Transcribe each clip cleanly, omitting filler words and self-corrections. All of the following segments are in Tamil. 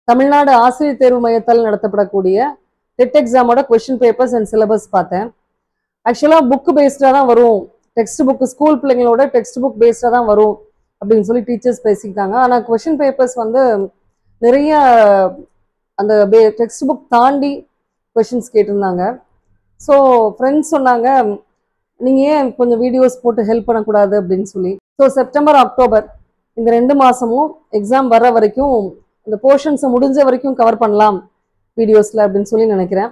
தமிழ்நாடு ஆசிரியர் தேர்வு மையத்தால் நடத்தப்படக்கூடிய டெட் எக்ஸாமோட கொஸ்டின் பேப்பர்ஸ் அண்ட் சிலபஸ் பார்த்தேன். ஆக்சுவலாக புக் பேஸ்டாக தான் வரும், டெக்ஸ்ட் புக் ஸ்கூல் பிள்ளைங்களோட டெக்ஸ்ட் புக் பேஸ்டாக தான் வரும் அப்படின்னு சொல்லி டீச்சர்ஸ் பேசிக்கிட்டாங்க. ஆனால் கொஸ்டின் பேப்பர்ஸ் வந்து நிறைய அந்த டெக்ஸ்ட் புக் தாண்டி கொஷின்ஸ் கேட்டிருந்தாங்க. ஸோ ஃப்ரெண்ட்ஸ் சொன்னாங்க, நீங்கள் ஏன் கொஞ்சம் வீடியோஸ் போட்டு ஹெல்ப் பண்ணக்கூடாது அப்படின்னு சொல்லி. ஸோ செப்டம்பர் அக்டோபர் இந்த 2 மாதமும் எக்ஸாம் வர்ற வரைக்கும் இந்த போர்ஷன்ஸை முடிஞ்ச வரைக்கும் கவர் பண்ணலாம் வீடியோஸில் அப்படின்னு சொல்லி நினைக்கிறேன்.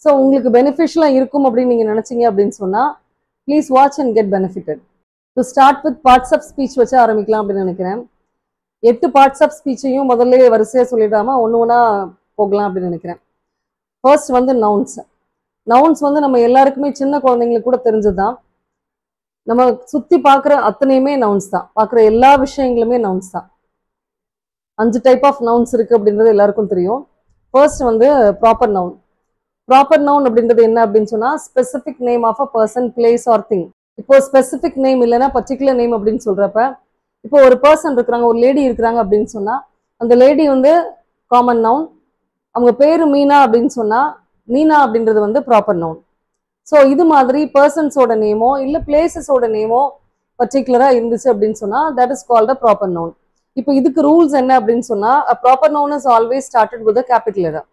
ஸோ உங்களுக்கு பெனிஃபிஷியலாக இருக்கும் அப்படின்னு நீங்கள் நினச்சிங்க அப்படின்னு சொன்னால் please watch and get benefited. To start with parts of speech வச்சு ஆரம்பிக்கலாம் அப்படின்னு நினைக்கிறேன். 8 பார்ட்ஸ் ஆஃப் ஸ்பீச்சையும் முதல்ல வரிசையாக சொல்லிடாமல் ஒன்று ஒன்றா போகலாம் அப்படின்னு நினைக்கிறேன். ஃபர்ஸ்ட் வந்து நவுன்ஸ். நவுன்ஸ் வந்து நம்ம எல்லாருக்குமே சின்ன குழந்தைங்களுக்கு கூட தெரிஞ்சது தான். நம்ம சுற்றி பார்க்குற அத்தனையுமே நவுன்ஸ் தான், பார்க்குற எல்லா விஷயங்களுமே நவுன்ஸ் தான். 5 டைப் ஆஃப் நவுன்ஸ் இருக்குது அப்படின்றது எல்லாருக்கும் தெரியும். ஃபர்ஸ்ட் வந்து ப்ராப்பர் நவுன். ப்ராப்பர் நவுன் அப்படின்றது என்ன அப்படின்னு சொன்னால் specific name of a person, place or thing. இப்போ ஸ்பெசிஃபிக் நேம் இல்லைன்னா பர்டிகுலர் நேம் அப்படின்னு சொல்கிறப்ப, இப்போ ஒரு பர்சன் இருக்கிறாங்க, ஒரு லேடி இருக்கிறாங்க அப்படின்னு சொன்னால் அந்த லேடி வந்து காமன் நவுன். அவங்க பேர் மீனா அப்படின்னு சொன்னால் மீனா அப்படின்றது வந்து ப்ராப்பர் நவுன். ஸோ இது மாதிரி பர்சன்ஸோட நேமோ இல்லை பிளேசஸோட நேமோ பர்டிகுலராக இருந்துச்சு அப்படின்னு சொன்னால் that is called a proper noun. இப்போ இதுக்கு ரூல்ஸ் என்ன அப்படின்னு சொன்னால் proper noun is always started with a capital letter.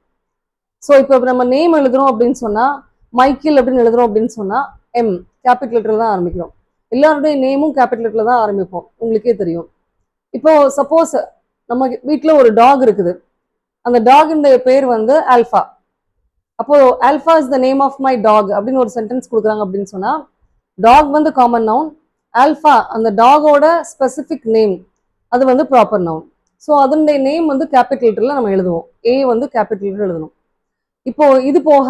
So இப்போ நம்ம நேம் எழுதுறோம் அப்படின்னு சொன்னால் மைக்கேல் அப்படின்னு எழுதுறோம் அப்படின்னு சொன்னால் எம் கேபிட்டல் லெட்டர் தான் ஆரம்பிக்கிறோம். எல்லாருடைய நேமும் கேபிட்டல் லெட்டர் தான் ஆரம்பிப்போம், உங்களுக்கே தெரியும். இப்போ சப்போஸ் நம்ம வீட்டில் ஒரு டாக் இருக்குது, அந்த டாகுடைய பேர் வந்து ஆல்ஃபா. அப்போ alpha is the name of my dog அப்படின்னு ஒரு சென்டென்ஸ் கொடுக்குறாங்க அப்படின்னு சொன்னால் டாக் வந்து காமன் நவுன், ஆல்ஃபா அந்த டாகோட ஸ்பெசிஃபிக் நேம் அது வந்து ப்ராப்பர் நவுன். ஸோ அதனுடைய நேம் வந்து கேபிட்டல் லெட்டரில் நம்ம எழுதுவோம், ஏ வந்து கேபிட்டல் லெட்டர் எழுதணும். இப்போ இது போக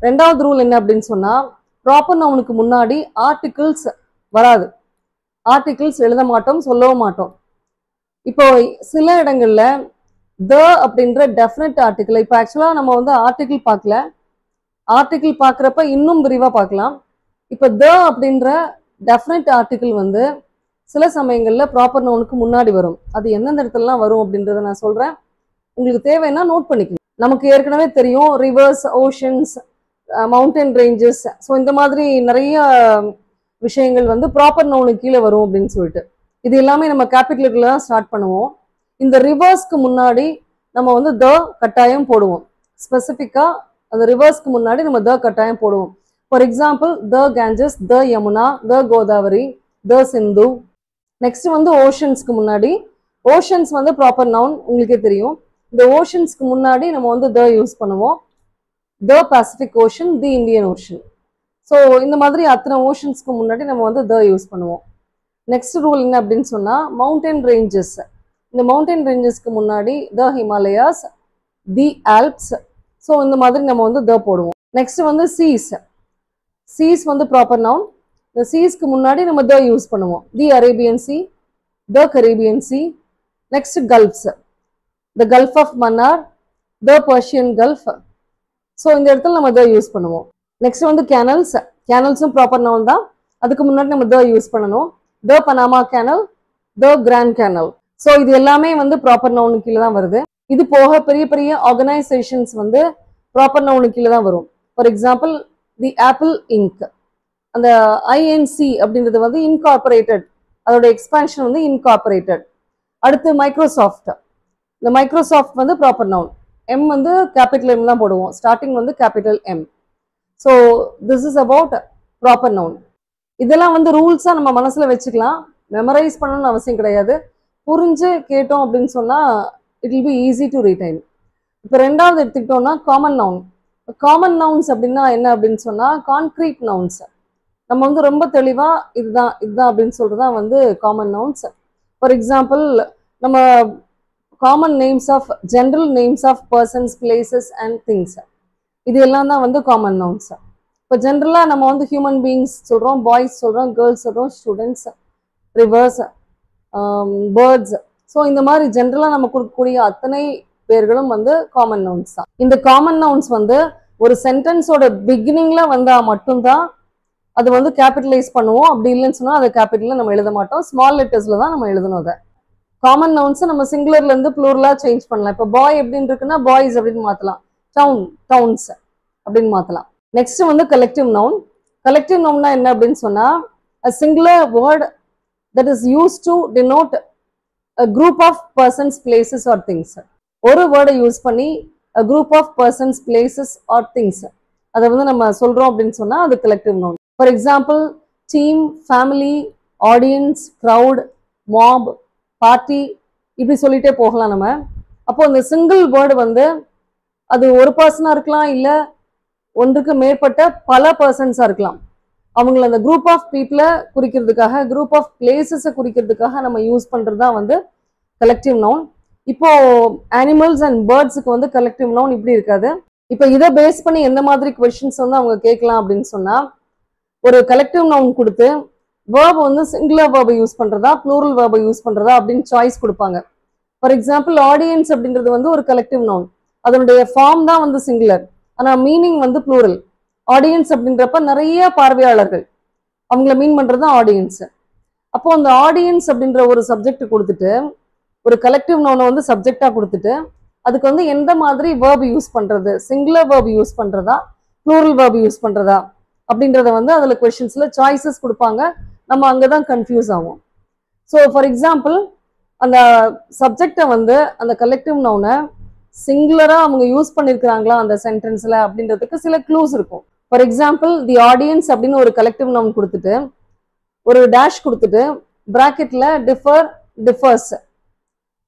2வது ரூல் என்ன அப்படின்னு சொன்னால் ப்ராப்பர் நவுனுக்கு முன்னாடி ஆர்டிகிள்ஸ் வராது. ஆர்டிகிள்ஸ் எழுத மாட்டோம், சொல்லவும் மாட்டோம். இப்போ சில இடங்கள்ல த அப்படின்ற டெஃபினட் ஆர்டிகிள், இப்போ ஆக்சுவலாக நம்ம வந்து ஆர்டிகிள் பார்க்கல, ஆர்டிகிள் பார்க்குறப்ப இன்னும் விரிவாக பார்க்கலாம். இப்போ த அப்படின்ற டெஃபினட் ஆர்டிகிள் வந்து சில சமயங்களில் ப்ராப்பர் நவுனுக்கு முன்னாடி வரும். அது எந்தெந்த இடத்துலலாம் வரும் அப்படின்றத நான் சொல்கிறேன், உங்களுக்கு தேவைன்னா நோட் பண்ணிக்கணும். நமக்கு ஏற்கனவே தெரியும் reverse, oceans, mountain ranges, so இந்த மாதிரி நிறைய விஷயங்கள் வந்து ப்ராப்பர் நவுனுக்கு கீழே வரும் அப்படின்னு சொல்லிட்டு. இது எல்லாமே நம்ம கேபிட்டல் லெட்டர்ல தான் ஸ்டார்ட் பண்ணுவோம். இந்த ரிவர்ஸ்க்கு முன்னாடி நம்ம வந்து த கட்டாயம் போடுவோம். ஸ்பெசிஃபிக்காக அந்த ரிவர்ஸ்க்கு முன்னாடி நம்ம த கட்டாயம் போடுவோம். For example the Ganges, the Yamuna, the Godavari, the Sindhu. Next வந்து ஓஷன்ஸ்க்கு முன்னாடி, ஓஷன்ஸ் வந்து ப்ராப்பர் நவுன் உங்களுக்கே தெரியும். இந்த ஓஷன்ஸ்க்கு முன்னாடி நம்ம வந்து த யூஸ் பண்ணுவோம். The Pacific Ocean, the Indian Ocean. So இந்த மாதிரி அத்தனை ஓஷன்ஸ்க்கு முன்னாடி நம்ம வந்து த யூஸ் பண்ணுவோம். நெக்ஸ்ட் ரூல் என்ன அப்படின்னு சொன்னால் மவுண்டன் ரேஞ்சஸ். இந்த மவுண்டன் ரேஞ்சஸ்க்கு முன்னாடி the Himalayas, the Alps. So இந்த மாதிரி நம்ம வந்து த போடுவோம். நெக்ஸ்ட் வந்து சீஸ். சீஸ் வந்து ப்ராப்பர் நவுன். இந்த சீஸ்க்கு முன்னாடி நம்ம த யூஸ் பண்ணுவோம். The Arabian Sea, the Caribbean Sea. Next gulfs, the Gulf of Mannar, the Persian gulf. So இந்த இடத்துல நம்ம த யூஸ் பண்ணுவோம். நெக்ஸ்ட் வந்து கேனல்ஸ். கேனல்ஸும் ப்ராப்பர் நவுன் தான், அதுக்கு முன்னாடி நம்ம த யூஸ் பண்ணணும். த பனாமா கேனல், த கிராண்ட் கேனல். ஸோ இது எல்லாமே வந்து ப்ராப்பர் நவுனுக்கு கீழே தான் வருது. இது போக பெரிய பெரிய ஆர்கனைசேஷன்ஸ் வந்து ப்ராப்பர் நவுனுக்கு கீழே தான் வரும். For example the apple ink, அந்த ஐஎன்சி அப்படின்றது வந்து இன்கார்பரேட்டட், அதோட எக்ஸ்பான்ஷன் வந்து இன்கார்பரேட்டட். அடுத்து மைக்ரோசாஃப்ட். இந்த மைக்ரோசாஃப்ட் வந்து ப்ராப்பர் நவுன். எம் வந்து கேபிட்டல் எம் தான் போடுவோம், ஸ்டார்டிங் வந்து capital M. So this is about proper noun. இதெல்லாம் வந்து ரூல்ஸாக நம்ம மனசில் வச்சுக்கலாம், மெமரைஸ் பண்ணணும்னு அவசியம் கிடையாது. புரிஞ்சு கேட்டோம் அப்படின்னு சொன்னால் it will be easy to retain. இப்போ 2வது எடுத்துக்கிட்டோம்னா காமன் நவுன். காமன் நவுன்ஸ் அப்படின்னா என்ன அப்படின்னு சொன்னால் கான்க்ரீட் நவுன்ஸ். நம்ம வந்து ரொம்ப தெளிவாக இதுதான் இதுதான் அப்படின்னு சொல்கிறது தான் வந்து காமன் நவுன்ஸ். ஃபார் எக்ஸாம்பிள் நம்ம common names of general names of persons, places and things, இது எல்லாம் தான் வந்து காமன் நவுன்ஸ். இப்போ ஜென்ரலாக நம்ம வந்து ஹியூமன் பீயிங்ஸ் சொல்கிறோம், பாய்ஸ் சொல்கிறோம், கேர்ள்ஸ் சொல்கிறோம், ஸ்டூடெண்ட்ஸ், ரிவர்ஸ், பேர்ட்ஸ். ஸோ இந்த மாதிரி ஜென்ரலாக நம்ம கொடுக்கக்கூடிய அத்தனை பேர்களும் வந்து காமன் நவுன்ஸ் தான். இந்த காமன் நவுன்ஸ் வந்து ஒரு சென்டென்ஸோட பிகினிங்கில் வந்தால் மட்டும்தான் அது வந்து கேபிட்டலைஸ் பண்ணுவோம். அப்படி இல்லைன்னு சொன்னால் அதை கேபிட்டலில் நம்ம எழுத மாட்டோம், ஸ்மால் லெட்டர்ஸில் தான் நம்ம எழுதணும். அதை காமன் நவுன்ஸ் நம்ம சிங்குலர்ல இருந்து ப்ளூரலா சேஞ்ச் பண்ணலாம். இப்போ பாய் எப்படின்னு இருக்குன்னா பாய்ஸ் அப்படின்னு மாத்தலாம். டவுன்ஸ் அப்படின்னு மாத்தலாம். நெக்ஸ்ட் வந்து கலெக்டிவ் நவுன். கலெக்டிவ் நவுன்னா என்ன அப்படின்னு சொன்னா a singular word that is used to denote a group of persons, places or things. ஒரு வேர்டை யூஸ் பண்ணி a group of persons, places or things அதை வந்து நம்ம சொல்றோம் அப்படின்னு சொன்னா அது collective noun. For example team, family, audience, crowd, mop, party இப்படி சொல்லிட்டே போகலாம் நம்ம. அப்போ இந்த சிங்கிள் வேர்டு வந்து அது ஒரு பர்சனா இருக்கலாம், இல்ல ஒன்றுக்கு மேற்பட்ட பல பர்சன்ஸா இருக்கலாம். அவங்கள அந்த குரூப் ஆஃப் பீப்புளை குறிக்கிறதுக்காக, குரூப் ஆஃப் பிளேசஸை குறிக்கிறதுக்காக நம்ம யூஸ் பண்றது தான் வந்து கலெக்டிவ் நவுன். இப்போ அனிமல்ஸ் அண்ட் பேர்ட்ஸுக்கு வந்து கலெக்டிவ் நவுன் இப்படி இருக்காது. இப்போ இதை பேஸ் பண்ணி எந்த மாதிரி கொஸ்டின்ஸ் வந்து அவங்க கேட்கலாம் அப்படின்னு சொன்னா, ஒரு கலெக்டிவ் நவுன் கொடுத்து வேர்ப் வந்து சிங்குலர் வேர்பை யூஸ் பண்றதா ப்ளூரல் வேர்பை யூஸ் பண்றதா அப்படின்னு சாய்ஸ் கொடுப்பாங்க. ஃபார் எக்ஸாம்பிள் ஆடியன்ஸ் அப்படின்றது வந்து ஒரு கலெக்டிவ் நவுன், அதனுடைய ஃபார்ம் தான் வந்து சிங்குலர், ஆனா மீனிங் வந்து ப்ளூரல். ஆடியன்ஸ் அப்படின்றப்ப நிறைய பார்வையாளர்கள், அவங்கள மீன் பண்றது ஆடியன்ஸ். அப்போ அந்த ஆடியன்ஸ் அப்படின்ற ஒரு சப்ஜெக்ட் கொடுத்துட்டு ஒரு கலெக்டிவ் நவுனை வந்து சப்ஜெக்டா கொடுத்துட்டு அதுக்கு வந்து எந்த மாதிரி வேர்ப் யூஸ் பண்றது, சிங்குலர் வேர்ப் யூஸ் பண்றதா ப்ளூரல் வேர்ப் யூஸ் பண்றதா அப்படின்றத வந்து அதுல கொஸ்டின்ஸ்ல சாய்ஸஸ் கொடுப்பாங்க. நம்ம அங்கதான் கன்ஃபியூஸ் ஆகும். ஸோ ஃபார் எக்ஸாம்பிள் அந்த சப்ஜெக்டை வந்து அந்த கலெக்டிவ் நவுனை சிங்குலரா அவங்க யூஸ் பண்ணிருக்கிறாங்களா அந்த சென்டென்ஸ்ல அப்படின்றதுக்கு சில க்ளூஸ் இருக்கும். ஃபார் எக்ஸாம்பிள் தி ஆடியன்ஸ் அப்படின்னு ஒரு கலெக்டிவ் நவுன் கொடுத்துட்டு ஒரு டேஷ் கொடுத்துட்டு பிராக்கெட்ல டிஃபர், டிஃபர்ஸ்,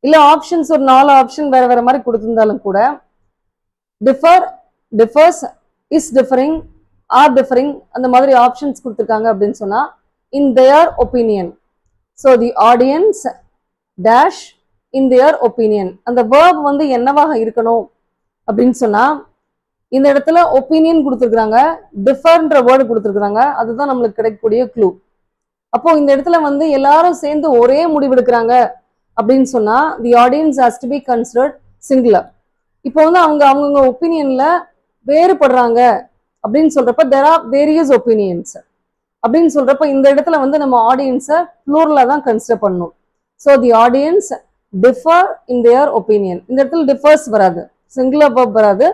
இல்ல ஆப்ஷன்ஸ் ஒரு 4 ஆப்ஷன் வேற வேற மாதிரி கொடுத்திருந்தாலும் கூட differ, differs, is differing, are differing அந்த மாதிரி ஆப்ஷன்ஸ் கொடுத்துருக்காங்க அப்படின்னு சொன்னா in their opinion. So the audience dash in their opinion. அந்த வேர்ப் வந்து என்னவாக இருக்கணும் அப்படின்னு சொன்னா இந்த இடத்துல ஒப்பீனியன் கொடுத்துருக்காங்க, டிஃபர்ன்ற வேர்டு கொடுத்துருக்காங்க, அதுதான் நம்மளுக்கு கிடைக்கக்கூடிய க்ளூ. அப்போ இந்த இடத்துல வந்து எல்லாரும் சேர்ந்து ஒரே முடிவெடுக்கிறாங்க அப்படின்னு சொன்னா the audience has to be considered singular. இப்போ வந்து அவங்கவுங்க ஒப்பீனியன்ல வேறுபடுறாங்க அப்படின்னு சொல்றப்ப தேர் ஆர் வேரியஸ் ஒப்பீனியன்ஸ் அப்படின்னு சொல்றப்ப இந்த இடத்துல வந்து நம்ம ஆடியன்ஸை ப்ளூரலா தான் கன்சிடர் பண்ணணும். So the audience differ in their opinion. இந்த இடத்துல டிஃபர்ஸ் வராது, சிங்குலர் வேர்ப் வராது,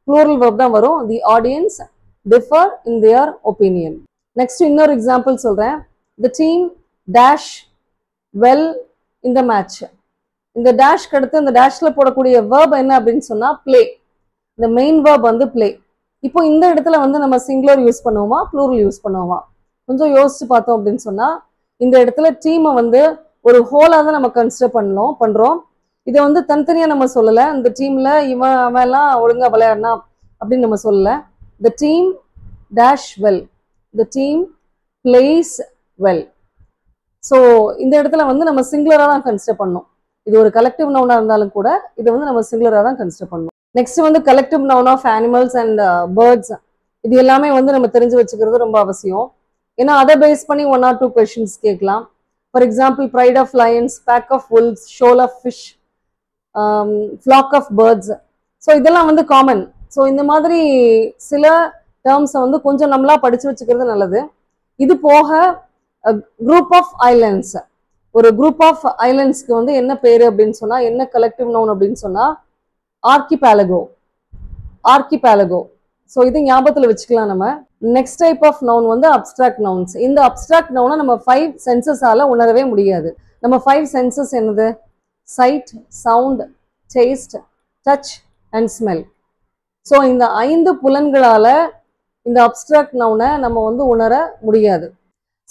ப்ளூரல் வேர்ப் தான் வரும். The audience differ in their opinion. Next இன்னொரு எக்ஸாம்பிள் சொல்றேன். The team dash well in the match. இந்த டேஷ்க்கு அடுத்து இந்த டேஷ்ல போடக்கூடிய வேர்ப் என்ன அப்படின்னு சொன்னா பிளே. இந்த மெயின் வேர்ப் வந்து பிளே. இப்போ இந்த இடத்துல வந்து நம்ம சிங்குலர் யூஸ் பண்ணுவோமா ப்ளூரல் யூஸ் பண்ணுவோமா கொஞ்சம் யோசிச்சு பார்த்தோம் அப்படின்னு சொன்னா இந்த இடத்துல டீமை வந்து ஒரு ஹோலா தான் நம்ம கன்சிடர் பண்றோம். இதை வந்து தனித்தனியா நம்ம சொல்லல. இந்த டீம்ல அவன் எல்லாம் ஒழுங்கா விளையாடினா அப்படின்னு நம்ம சொல்லல. The team dash well, the team place well. So இந்த இடத்துல வந்து நம்ம சிங்குலரா தான் கன்சிடர் பண்ணோம். இது ஒரு கலெக்டிவ் நவுனா இருந்தாலும் கூட இதை வந்து நம்ம சிங்குலரா தான் கன்சிடர் பண்ணோம். நெக்ஸ்ட் வந்து collective noun of animals and birds. இது எல்லாமே வந்து நம்ம தெரிஞ்சு வச்சுக்கிறது ரொம்ப அவசியம். ஏன்னா அதை பேஸ் பண்ணி 1 or 2 கொஸ்டின்ஸ் கேட்கலாம். For example pride of lions, pack of wolves, shoal of fish, flock of birds. So இதெல்லாம் வந்து காமன். ஸோ இந்த மாதிரி சில டேர்ம்ஸை வந்து கொஞ்சம் நம்மளா படிச்சு வச்சுக்கிறது நல்லது. இது போக குரூப் ஆஃப் ஐலண்ட்ஸ், ஒரு குரூப் ஆஃப் ஐலண்ட்ஸ்க்கு வந்து என்ன பேரு அப்படின்னு சொன்னா என்ன கலெக்டிவ் நவுன் அப்படின்னு சொன்னா ஆர்கிபேலகோ. ஆர்கிபேலகோ. ஸோ இது ஞாபகத்தில் வச்சுக்கலாம் நம்ம. நெக்ஸ்ட் டைப் ஆஃப் நவுன் வந்து அப்ஸ்ட்ராக்ட் நவுன்ஸ். இந்த அப்ஸ்ட்ராக்ட் நவுனை நம்ம 5 சென்சஸால உணரவே முடியாது. நம்ம 5 சென்சஸ் என்னது? Sight, sound, taste, touch and smell. So இந்த 5 புலன்களால இந்த அப்ஸ்ட்ராக்ட் நவுனை நம்ம வந்து உணர முடியாது.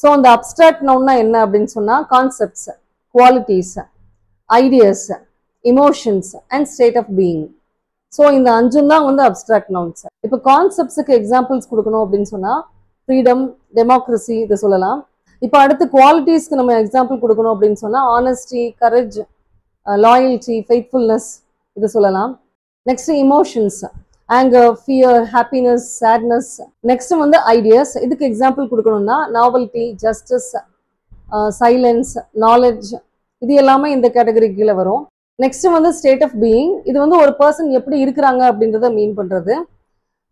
ஸோ அந்த அப்ஸ்ட்ராக்ட் நவுன்னா என்ன அப்படின்னு சொன்னா concepts, qualities, ideas, emotions and state of being. So இந்த 5 தான் வந்து அப்ஸ்ட்ராக்ட் நவுன்ஸ். இப்போ கான்செப்ட்ஸுக்கு எக்ஸாம்பிள்ஸ் கொடுக்கணும் அப்படின்னு சொன்னா ஃப்ரீடம், டெமோக்ரஸி இதை சொல்லலாம். இப்போ அடுத்து குவாலிட்டிஸ்க்கு நம்ம எக்ஸாம்பிள் கொடுக்கணும் அப்படின்னு சொன்னா ஆனஸ்டி, கரேஜ், லாயல்ட்டி, ஃபெய்த்ஃபுல்னஸ் இதை சொல்லலாம். Next emotions, anger, fear, happiness, sadness. Next வந்து ஐடியாஸ். இதுக்கு எக்ஸாம்பிள் கொடுக்கணும்னா நாவல்ட்டி, ஜஸ்டிஸ், சைலன்ஸ், நாலேஜ் இது எல்லாமே இந்த கேட்டகரி கீழே வரும். நெக்ஸ்ட் வந்து ஸ்டேட் ஆஃப் பீயிங். இது வந்து ஒரு பர்சன் எப்படி இருக்கிறாங்க அப்படின்றத மீன் பண்றது.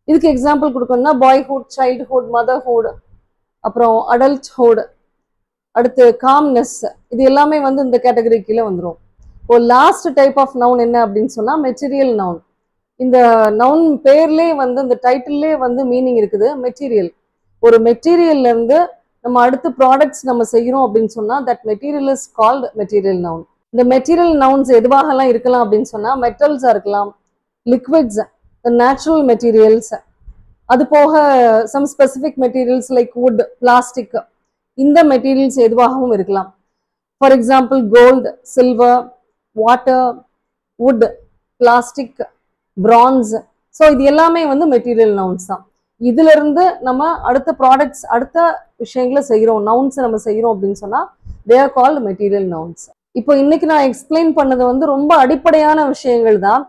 இதுக்கு எக்ஸாம்பிள் கொடுக்கணும்னா பாய்ஹுட், சைல்டுஹுட், மதர்ஹுட், அப்புறம் அடல்ட்ஹுட், அடுத்து காம்னஸ் இது எல்லாமே வந்து இந்த கேட்டகரி கீழே வந்துடும். ஒரு லாஸ்ட் டைப் ஆஃப் நவுன் என்ன அப்படின்னு சொன்னா மெட்டீரியல் நவுன். இந்த நவுன் பேர்லயே வந்து இந்த டைட்டில்லே வந்து மீனிங் இருக்குது. மெட்டீரியல், ஒரு மெட்டீரியல்ல இருந்து நம்ம அடுத்த ப்ராடக்ட்ஸ் நம்ம செய்யறோம் அப்படின்னு சொன்னா that material is called material noun. இந்த மெட்டீரியல் நவுன்ஸ் எதுவாகலாம் இருக்கலாம் அப்படின்னு சொன்னா மெட்டல்ஸா இருக்கலாம், லிக்விட்ஸ், நேச்சுரல் மெட்டீரியல்ஸ், அது போக some specific materials like wood, plastic, இந்த மெட்டீரியல்ஸ் எதுவாகவும் இருக்கலாம். For example gold, silver, water, wood, plastic, bronze. So இது எல்லாமே வந்து மெட்டீரியல் நவுன்ஸ் தான். இதுல இருந்து நம்ம அடுத்த ப்ராடக்ட்ஸ், அடுத்த விஷயங்களை செய்யறோம், நவுன்ஸ் நம்ம செய்யறோம் அப்படின்னு சொன்னா they are called material nouns. இப்போ இன்னைக்கு நான் எக்ஸ்பிளைன் பண்ணது வந்து ரொம்ப அடிப்படையான விஷயங்கள் தான்.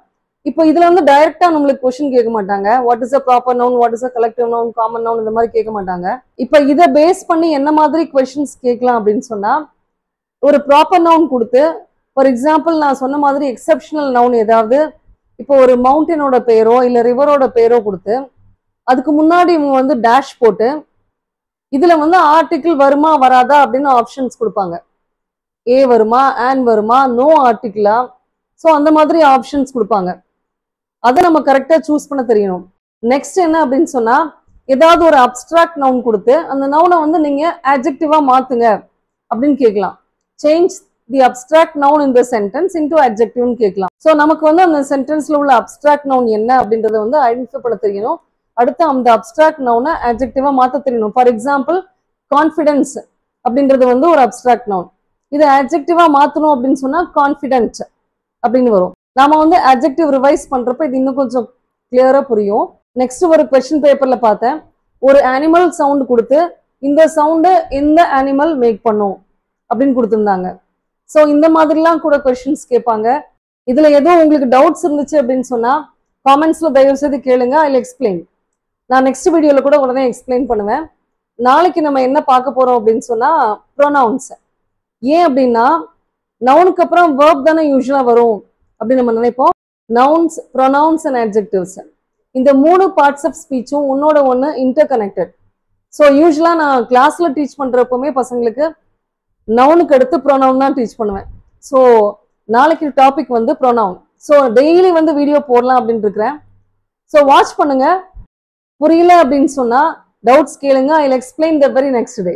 இப்போ இதுல வந்து டைரக்டா நம்மளுக்கு கொஸ்டின் கேட்க மாட்டாங்க. What is a proper noun, what is a collective noun, common noun, இந்த மாதிரி கேட்க மாட்டாங்க. இப்போ இதை பேஸ் பண்ணி என்ன மாதிரி கொஸ்டின்ஸ் கேட்கலாம் அப்படின்னு சொன்னா, ஒரு ப்ராப்பர் நவுன் கொடுத்து, ஃபார் எக்ஸாம்பிள் நான் சொன்ன மாதிரி எக்ஸப்ஷனல் நவுன் ஏதாவது, இப்போ ஒரு மவுண்டனோட பேரோ இல்ல ரிவரோட பேரோ கொடுத்து அதுக்கு முன்னாடி இவங்க வந்து டேஷ் போட்டு இதுல வந்து ஆர்டிகிள் வருமா வராதா அப்படின்னு ஆப்ஷன்ஸ் கொடுப்பாங்க. ஏ வருமா, ஆன் வருமா, நோ ஆர்டிகிளா, ஸோ அந்த மாதிரி ஆப்ஷன்ஸ் கொடுப்பாங்க. அதை நம்ம கரெக்டா சூஸ் பண்ண தெரியணும். நெக்ஸ்ட் என்ன அப்படின்னு சொன்னா, ஏதாவது ஒரு அப்ஸ்ட்ராக்ட் நவுன் கொடுத்து அந்த நவுனை வந்து நீங்க அட்ஜெக்டிவா மாத்துங்க அப்படின்னு கேட்கலாம். Change the abstract noun in the sentence into அட்ஜெக்டிவ்னு கேட்கலாம். ஸோ நமக்கு வந்து அந்த சென்டென்ஸ்ல உள்ள அப்ஸ்ட்ராக்ட் நவுன் என்ன அப்படின்றத வந்து ஐடென்டிஃபை பண்ண தெரியணும். அடுத்து அந்த அப்ஸ்ட்ராக்ட் நவுனை அட்ஜெக்டிவா மாத்த தெரியணும். ஃபார் எக்ஸாம்பிள் கான்ஃபிடன்ஸ் அப்படின்றது வந்து ஒரு அப்ஸ்ட்ராக்ட் நவுன். இதை அட்ஜெக்டிவா மாத்தணும் அப்படின்னு சொன்னா கான்ஃபிடென்ட் அப்படின்னு வரும். நாம வந்து அட்ஜெக்டிவ் ரிவைஸ் பண்றப்ப இது இன்னும் கொஞ்சம் கிளியரா புரியும். நெக்ஸ்ட் ஒரு கொஸ்டின் பேப்பர்ல பார்த்தேன், ஒரு அனிமல் சவுண்ட் கொடுத்து இந்த சவுண்டு எந்த அனிமல் மேக் பண்ணும் அப்படின்னு கொடுத்துருந்தாங்க. ஸோ இந்த மாதிரிலாம் கூட கொஸ்டின்ஸ் கேட்பாங்க. இதுல எதுவும் உங்களுக்கு டவுட்ஸ் இருந்துச்சு அப்படின்னு சொன்னா காமெண்ட்ஸ்ல தயவு செய்து கேளுங்க, ஐ வில் எக்ஸ்பிளைன். நான் நெக்ஸ்ட் வீடியோல கூட உடனே எக்ஸ்பிளைன் பண்ணுவேன். நாளைக்கு நம்ம என்ன பார்க்க போறோம் அப்படின்னு சொன்னா ப்ரொனவுன்ஸ். ஏன் அப்படின்னா நவுனுக்கு அப்புறம் வேர்ப் தானே யூஸ்வலா வரும் அப்படின்னு நம்ம நினைப்போம். நவுன்ஸ், ப்ரொனவுன்ஸ் அண்ட் அட்ஜெக்டிவ்ஸ், இந்த 3 பார்ட்ஸ் ஆஃப் ஸ்பீச்சும் ஒன்னோட ஒன்று இன்டர் கனெக்டட். ஸோ யூஸ்வலா நான் கிளாஸ்ல டீச் பண்றப்பவுமே பசங்களுக்கு நவுனுக்கு அடுத்து ப்ரொனவுன் தான் டீச் பண்ணுவேன். ஸோ நாளைக்கு டாபிக் வந்து ப்ரொனவுன். ஸோ டெய்லி வந்து வீடியோ போடலாம் அப்படின்னு இருக்கிறேன். ஸோ வாட்ச் பண்ணுங்க. புரியல அப்படின்னு சொன்னா டவுட்ஸ் கேளுங்க, I will explain the very next day.